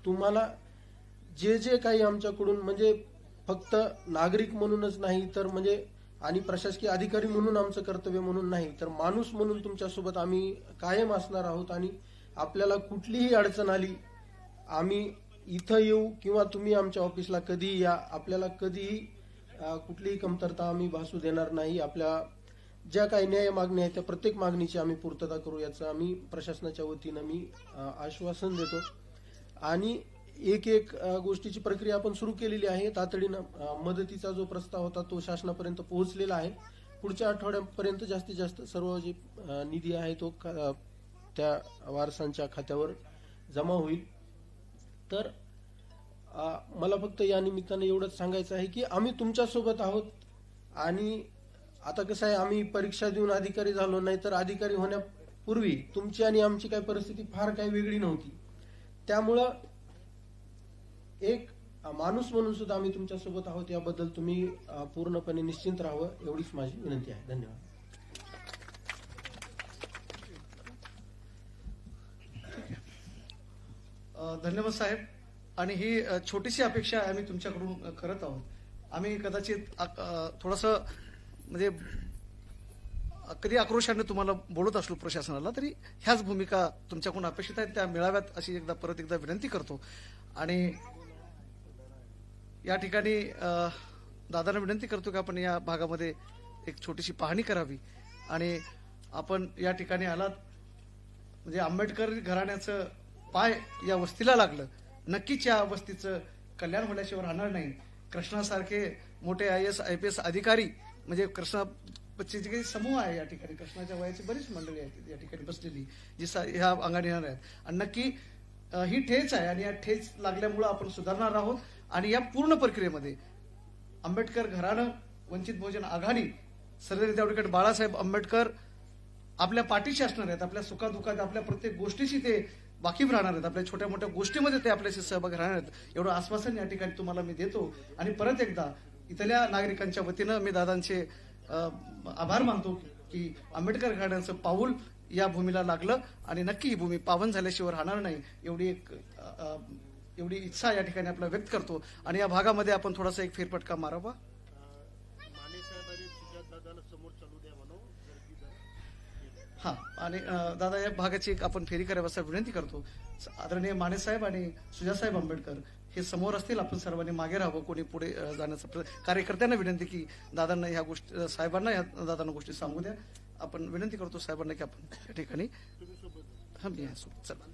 तुम्हाला जे जे काही आमच्याकडून म्हणजे फक्त नागरिक म्हणूनच नाही तर म्हणजे आणि प्रशासकीय अधिकारी म्हणून आमचं कर्तव्य म्हणून नाही तर माणूस म्हणून तुमच्यासोबत आम्ही कायम असणार आहोत आणि आपल्याला कुठलीही अडचण आली आम्ही इथं येऊ किंवा तुम्ही आमच्या ऑफिसला कधीही या, आपल्याला कधीही कुठलीही कमतरता आम्ही भासू देणार नाही. आपल्या ज्या काही न्याय मागण्या आहेत त्या प्रत्येक मागणीची आम्ही पूर्तता करू याचं आम्ही प्रशासनाच्या वतीनं मी आश्वासन देतो. आणि एक एक गोष्टीची प्रक्रिया आपण सुरू केलेली आहे. तातडीनं मदतीचा जो प्रस्ताव होता तो शासनापर्यंत पोहोचलेला आहे. पुढच्या आठवड्यापर्यंत जास्तीत जास्त सर्व जे निधी आहे तो त्या वारसांच्या खात्यावर जमा होईल. तर मला फक्त या निमित्ताने एवढंच सांगायचं आहे की आम्ही तुमच्यासोबत आहोत. आणि आता कसं आहे, आम्ही परीक्षा देऊन अधिकारी झालो नाही, तर अधिकारी होण्यापूर्वी तुमची आणि आमची काही परिस्थिती फार काही वेगळी नव्हती. त्यामुळं एक माणूस म्हणून सुद्धा आम्ही तुमच्यासोबत आहोत. याबद्दल तुम्ही पूर्णपणे निश्चिंत राहावं एवढीच माझी विनंती आहे. धन्यवाद. धन्यवाद साहेब. आणि ही छोटीशी अपेक्षा आम्ही तुमच्याकडून करत आहोत. आम्ही कदाचित थोडंसं म्हणजे कधी आक्रोशाने तुम्हाला बोलत असलो प्रशासनाला, तरी ह्याच भूमिका तुमच्याकडून अपेक्षित आहेत, त्या मिळाव्यात अशी परत एकदा विनंती करतो. आणि या ठिकाणी दादांना विनंती करतो की आपण या भागामध्ये एक छोटीशी पाहणी करावी. आणि आपण या ठिकाणी आलात म्हणजे आंबेडकर घराण्याचं पाय या वस्तीला लागलं, नक्कीच या वस्तीचं कल्याण होण्याशिवाय राहणार नाही. कृष्णासारखे मोठे IAS IPS अधिकारी म्हणजे कृष्णाचे जे काही समूह आहे या ठिकाणी, कृष्णाच्या वयाची बरीच मंडळी आहेत या ठिकाणी बसलेली, जी ह्या अंगाने येणार आहेत. आणि नक्की ही ठेच आहे आणि या ठेच लागल्यामुळं आपण सुधारणार आहोत. आणि या पूर्ण प्रक्रियेमध्ये आंबेडकर घराणं, वंचित बहुजन आघाडी, सर्वोदय ऍडव्होकेट बाळासाहेब आंबेडकर आपल्या पाठीशी असणार आहेत. आपल्या सुखादुखात आपल्या प्रत्येक गोष्टीशी ते वाकीफ राहणार आहेत. आपल्या छोट्या मोठ्या गोष्टीमध्ये ते आपल्याशी सहभागी राहणार आहेत, एवढं आश्वासन या ठिकाणी तुम्हाला मी देतो. आणि परत एकदा इथल्या नागरिकांच्या वतीनं मी दादांचे आभार मानतो की आंबेडकर घराण्याचं पाऊल या भूमीला लागलं आणि नक्की ही भूमी पावन झाल्याशिवाय राहणार नाही एवढी इच्छा या ठिकाणी आपल्याला व्यक्त करतो. आणि या भागामध्ये आपण थोडासा एक फेरफटका मारावा. हा, आणि दादा या भागाची एक आपण फेरी करावी असं विनंती करतो. आदरणीय मानेसाहेब आणि सुजासाहेब आंबेडकर हे समोर असतील, आपण सर्वांनी मागे राहावं. कोणी पुढे जाण्याचं कार्यकर्त्यांना विनंती की दादांना ह्या गोष्टी, साहेबांना ह्या दादांना गोष्टी सांगू द्या. आपण विनंती करतो साहेबांना की आपण या ठिकाणी हा मी चला.